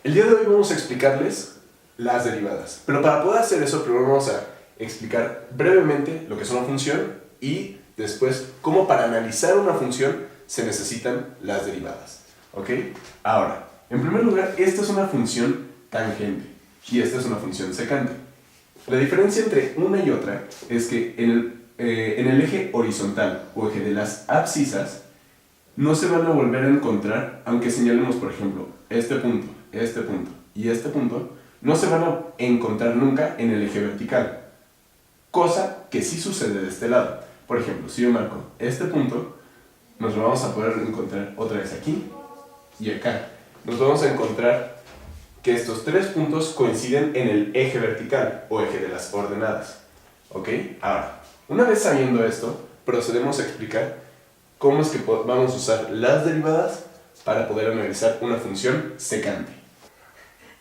El día de hoy vamos a explicarles las derivadas, pero para poder hacer eso primero vamos a explicar brevemente lo que es una función y después cómo para analizar una función se necesitan las derivadas. ¿Ok? Ahora, en primer lugar, esta es una función tangente y esta es una función secante. La diferencia entre una y otra es que en el eje horizontal o eje de las abscisas no se van a volver a encontrar, aunque señalemos, por ejemplo, este punto y este punto, no se van a encontrar nunca en el eje vertical, cosa que sí sucede de este lado. Por ejemplo, si yo marco este punto, nos lo vamos a poder encontrar otra vez aquí y acá. Nos vamos a encontrar que estos tres puntos coinciden en el eje vertical o eje de las ordenadas. ¿Ok? Ahora, una vez sabiendo esto, procedemos a explicar cómo es que vamos a usar las derivadas para poder analizar una función secante.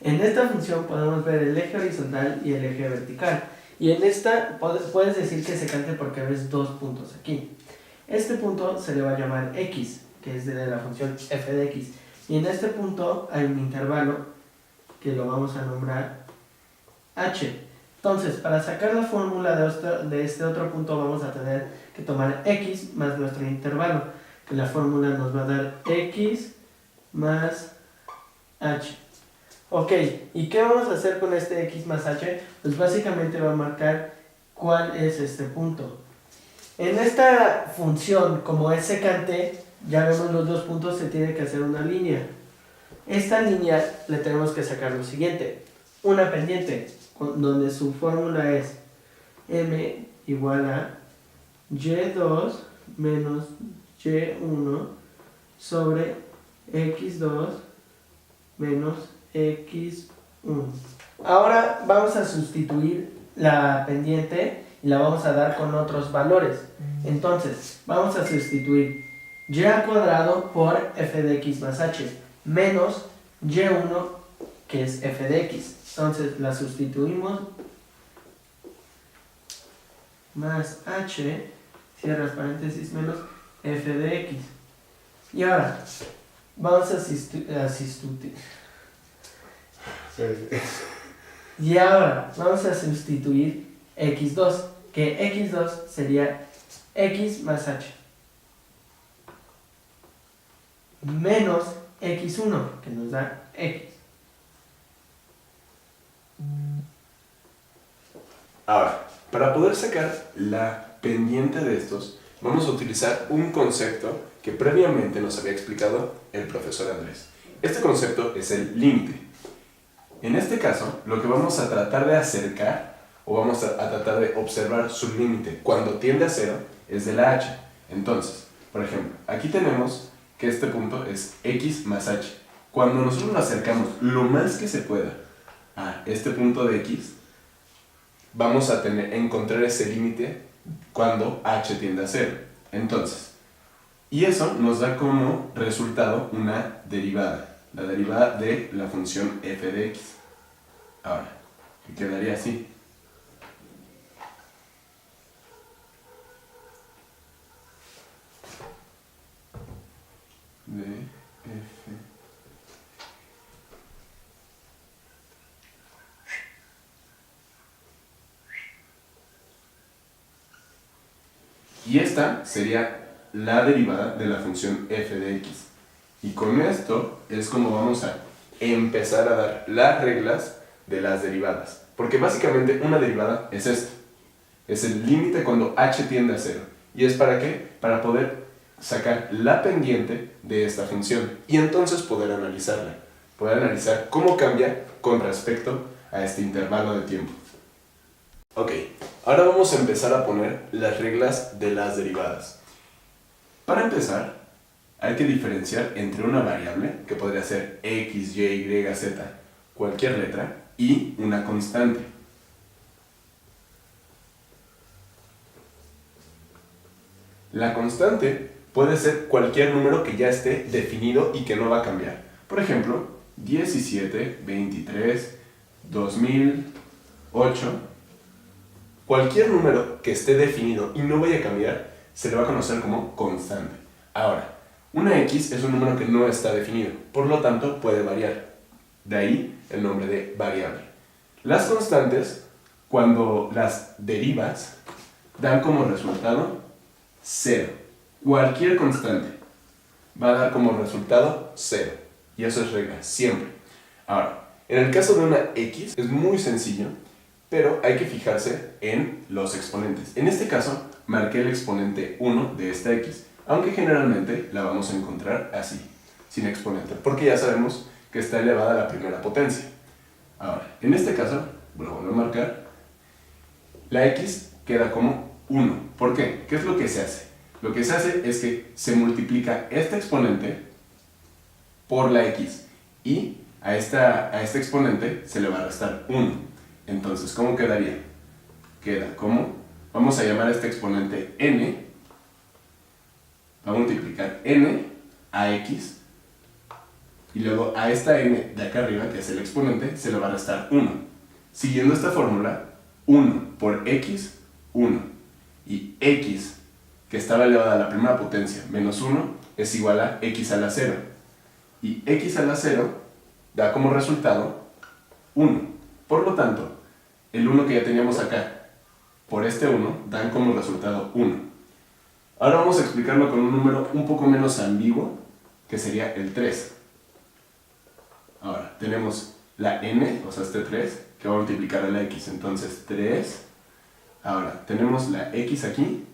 En esta función podemos ver el eje horizontal y el eje vertical. Y en esta puedes decir que es secante porque ves dos puntos aquí. Este punto se le va a llamar x, que es de la función f de x. Y en este punto hay un intervalo que lo vamos a nombrar h. Entonces, para sacar la fórmula de este otro punto vamos a tener que tomar x más nuestro intervalo, que la fórmula nos va a dar x más h. Ok, ¿y qué vamos a hacer con este x más h? Pues básicamente va a marcar cuál es este punto. En esta función, como es secante, ya vemos los dos puntos, se tiene que hacer una línea. Esta línea le tenemos que sacar lo siguiente, una pendiente, donde su fórmula es m igual a y2 menos y1 sobre x2 menos x1. Ahora vamos a sustituir la pendiente y la vamos a dar con otros valores. Entonces, vamos a sustituir y al cuadrado por f de x más h, menos y1, que es f de x. Entonces, la sustituimos, más h, cierras paréntesis, menos f de x. Y ahora, vamos a sustituir. Y ahora, vamos a sustituir x2, que x2 sería x más h, menos x1, que nos da x. Ahora, para poder sacar la pendiente de estos, vamos a utilizar un concepto que previamente nos había explicado el profesor Andrés. Este concepto es el límite. En este caso, lo que vamos a tratar de acercar, o vamos a tratar de observar su límite cuando tiende a cero, es de la h. Entonces, por ejemplo, aquí tenemos que este punto es x más h. Cuando nosotros nos acercamos lo más que se pueda a este punto de x, vamos a encontrar ese límite cuando h tiende a cero. Entonces, y eso nos da como resultado una derivada, la derivada de la función f de x. Ahora, quedaría así. De f. Y esta sería la derivada de la función f de x. Y con esto es como vamos a empezar a dar las reglas de las derivadas. Porque básicamente una derivada es esto. Es el límite cuando h tiende a cero. ¿Y es para qué? Para poder sacar la pendiente de esta función y entonces poder analizarla. Poder analizar cómo cambia con respecto a este intervalo de tiempo. Ok, ahora vamos a empezar a poner las reglas de las derivadas. Para empezar, hay que diferenciar entre una variable, que podría ser x, y, z, cualquier letra, y una constante. La constante puede ser cualquier número que ya esté definido y que no va a cambiar. Por ejemplo, 17, 23, 2008. Cualquier número que esté definido y no vaya a cambiar se le va a conocer como constante. Ahora, una x es un número que no está definido, por lo tanto puede variar. De ahí el nombre de variable. Las constantes, cuando las derivas, dan como resultado 0. Cualquier constante va a dar como resultado 0. Y eso es regla, siempre. Ahora, en el caso de una x es muy sencillo, pero hay que fijarse en los exponentes. En este caso, marqué el exponente 1 de esta x, aunque generalmente la vamos a encontrar así, sin exponente, porque ya sabemos que está elevada a la primera potencia. Ahora, en este caso, lo vuelvo a marcar, la x queda como 1. ¿Por qué? ¿Qué es lo que se hace? Lo que se hace es que se multiplica este exponente por la x y a este exponente se le va a restar 1. Entonces, ¿cómo quedaría? Queda como, vamos a llamar a este exponente n, va a multiplicar n a x, y luego a esta n de acá arriba, que es el exponente, se le va a restar 1. Siguiendo esta fórmula, 1 por x, 1. Y x, que estaba elevada a la primera potencia, menos 1, es igual a x a la 0. Y x a la 0 da como resultado 1. Por lo tanto, el 1 que ya teníamos acá por este 1 dan como resultado 1. Ahora vamos a explicarlo con un número un poco menos ambiguo, que sería el 3. Ahora, tenemos la n, o sea este 3, que va a multiplicar a la x, entonces 3. Ahora, tenemos la x aquí,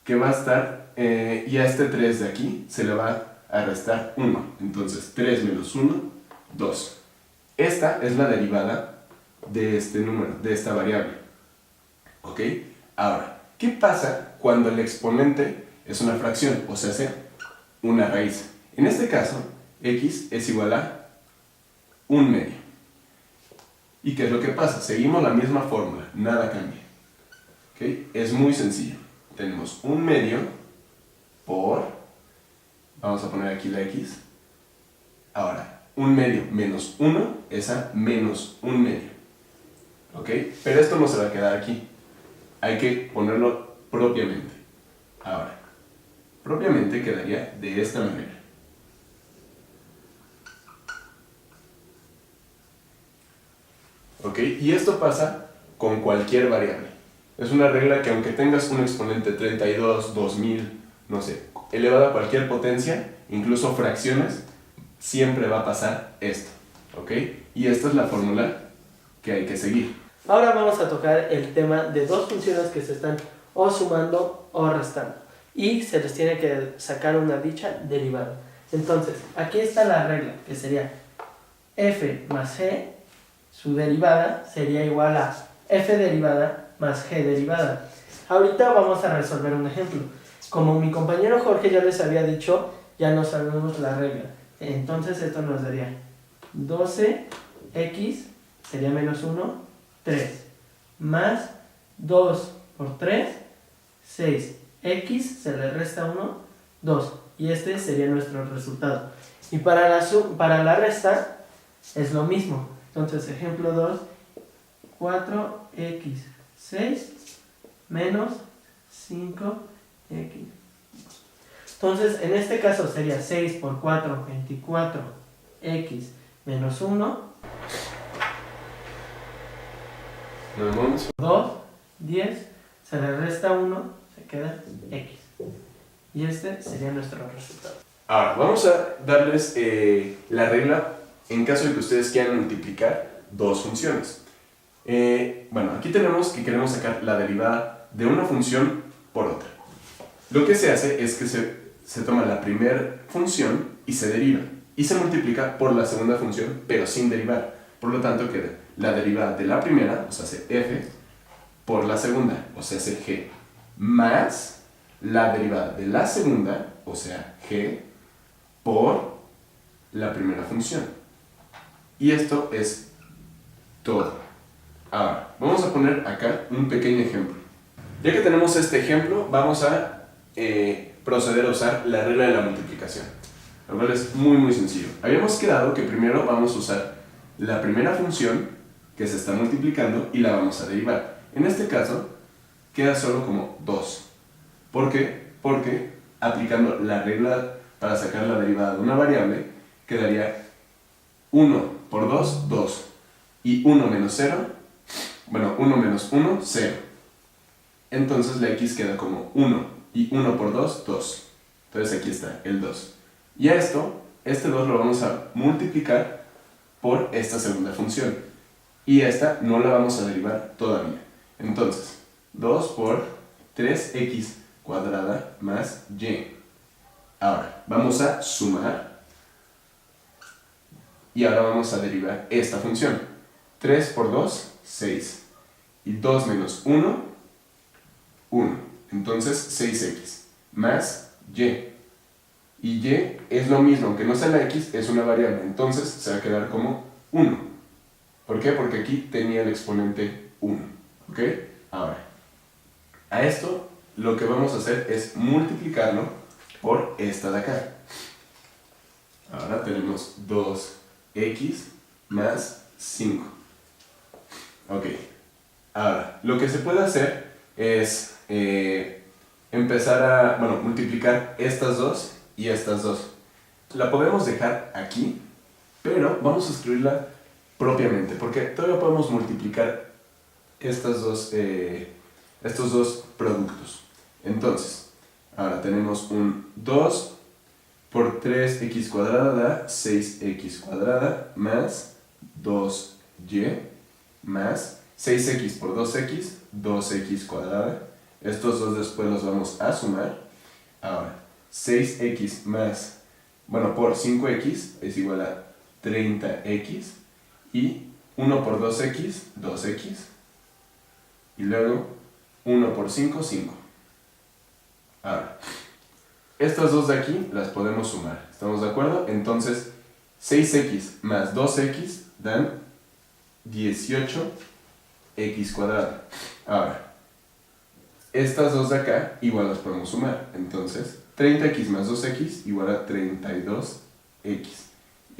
que va a estar, y a este 3 de aquí se le va a restar 1. Entonces 3 menos 1, 2. Esta es la derivada de este número, de esta variable. ¿Ok? Ahora, ¿qué pasa cuando el exponente es una fracción, o sea, hace una raíz? En este caso, x es igual a 1 medio. ¿Y qué es lo que pasa? Seguimos la misma fórmula, nada cambia. ¿Ok? Es muy sencillo. Tenemos 1 medio por, vamos a poner aquí la x. Ahora, 1 medio menos 1 es a menos 1 medio. ¿Ok? Pero esto no se va a quedar aquí. Hay que ponerlo propiamente. Ahora, propiamente quedaría de esta manera. ¿Ok? Y esto pasa con cualquier variable. Es una regla que aunque tengas un exponente 32, 2000, no sé, elevado a cualquier potencia, incluso fracciones, siempre va a pasar esto. ¿Ok? Y esta es la fórmula que hay que seguir. Ahora vamos a tocar el tema de dos funciones que se están o sumando o restando. Y se les tiene que sacar una dicha derivada. Entonces, aquí está la regla, que sería f más g, su derivada sería igual a f derivada más g derivada. Ahorita vamos a resolver un ejemplo. Como mi compañero Jorge ya les había dicho, ya no sabemos la regla. Entonces esto nos daría 12x, sería menos 1, 3, más 2 por 3, 6. X se le resta 1, 2. Y este sería nuestro resultado. Y para la resta es lo mismo. Entonces, ejemplo 2, 4x, 6 menos 5x. Entonces, en este caso sería 6 por 4, 24x menos 1. 2, 10, se le resta 1, se queda x. Y este sería nuestro resultado. Ahora, vamos a darles la regla en caso de que ustedes quieran multiplicar dos funciones. Bueno, aquí tenemos que queremos sacar la derivada de una función por otra. Lo que se hace es que se toma la primera función y se deriva. Y se multiplica por la segunda función, pero sin derivar. Por lo tanto, queda la derivada de la primera, o sea, f, por la segunda, o sea, g, más la derivada de la segunda, o sea, g, por la primera función. Y esto es todo. Ahora, vamos a poner acá un pequeño ejemplo. Ya que tenemos este ejemplo, vamos a proceder a usar la regla de la multiplicación, lo cual es muy sencillo. Habíamos quedado que primero vamos a usar la primera función que se está multiplicando y la vamos a derivar. En este caso, queda solo como 2. ¿Por qué? Porque aplicando la regla para sacar la derivada de una variable, quedaría 1 por 2, 2. Y 1 menos 0, bueno, 1 menos 1, 0. Entonces la x queda como 1. Y 1 por 2, 2. Entonces aquí está, el 2. Y a esto, este 2 lo vamos a multiplicar por esta segunda función. Y esta no la vamos a derivar todavía. Entonces, 2 por 3x cuadrada más y. Ahora, vamos a sumar. Y ahora vamos a derivar esta función. 3 por 2, 6. Y 2 menos 1, 1. Entonces, 6x más y. Y y es lo mismo, aunque no sea la x, es una variable. Entonces, se va a quedar como 1. ¿Por qué? Porque aquí tenía el exponente 1. ¿Ok? Ahora, a esto lo que vamos a hacer es multiplicarlo por esta de acá. Ahora tenemos 2x más 5. Ok. Ahora, lo que se puede hacer es empezar a, multiplicar estas dos y estas dos. La podemos dejar aquí, pero vamos a escribirla propiamente, porque todavía podemos multiplicar estos dos productos. Entonces, ahora tenemos un 2 por 3x cuadrada da 6x cuadrada más 2y más 6x por 2x, 2x cuadrada. Estos dos después los vamos a sumar. Ahora, 6x más, por 5x es igual a 30x. Y 1 por 2x, 2x. Y luego 1 por 5, 5. Ahora, estas dos de aquí las podemos sumar. ¿Estamos de acuerdo? Entonces, 6x más 2x dan 18x cuadrado. Ahora, estas dos de acá igual las podemos sumar. Entonces, 30x más 2x igual a 32x. Y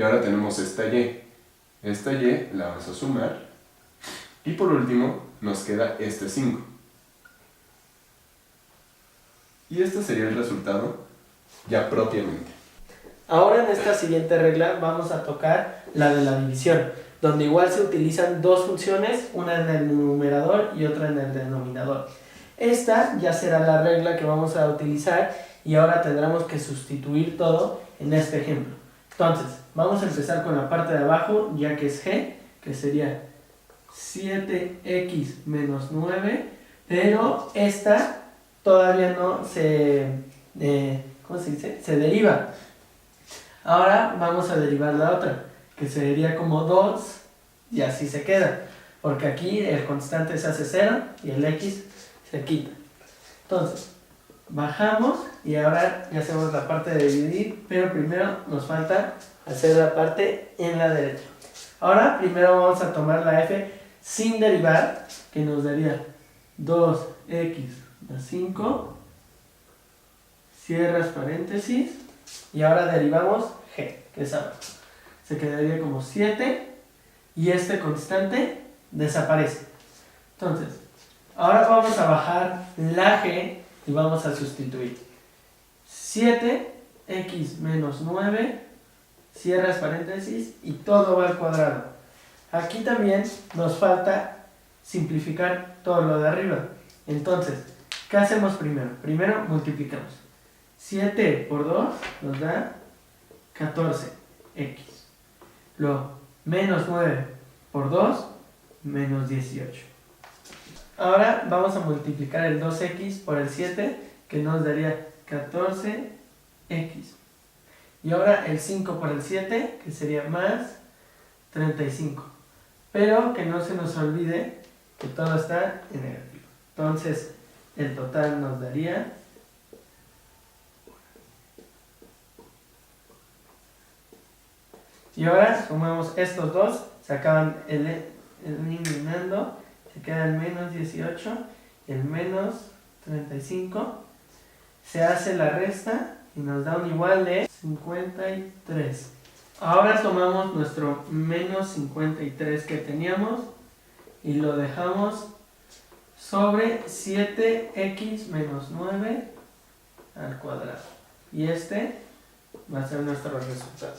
ahora tenemos esta y. Esta y la vamos a sumar. Y por último, nos queda este 5. Y este sería el resultado ya propiamente. Ahora en esta siguiente regla vamos a tocar la de la división, donde igual se utilizan dos funciones, una en el numerador y otra en el denominador. Esta ya será la regla que vamos a utilizar y ahora tendremos que sustituir todo en este ejemplo. Entonces, vamos a empezar con la parte de abajo, ya que es g, que sería 7x menos 9, pero esta todavía no se deriva. Ahora vamos a derivar la otra, que sería como 2, y así se queda, porque aquí el constante se hace 0 y el x se quita. Entonces, bajamos y ahora ya hacemos la parte de dividir, pero primero nos falta hacer la parte en la derecha. Ahora primero vamos a tomar la f sin derivar, que nos daría 2x más 5, cierras paréntesis, y ahora derivamos g, que es ahora. Se quedaría como 7 y este constante desaparece. Entonces, ahora vamos a bajar la g y vamos a sustituir 7x menos 9, cierras paréntesis y todo va al cuadrado. Aquí también nos falta simplificar todo lo de arriba. Entonces, ¿qué hacemos primero? Primero multiplicamos. 7 por 2 nos da 14x. Luego, menos 9 por 2, menos 18. Ahora vamos a multiplicar el 2x por el 7, que nos daría 14x. Y ahora el 5 por el 7, que sería más 35. Pero que no se nos olvide que todo está en negativo. Entonces, el total nos daría... Y ahora sumamos estos dos, se acaban eliminando, se queda el menos 18, el menos 35, se hace la resta y nos da un igual de 53. Ahora tomamos nuestro menos 53 que teníamos y lo dejamos sobre 7x menos 9 al cuadrado. Y este va a ser nuestro resultado.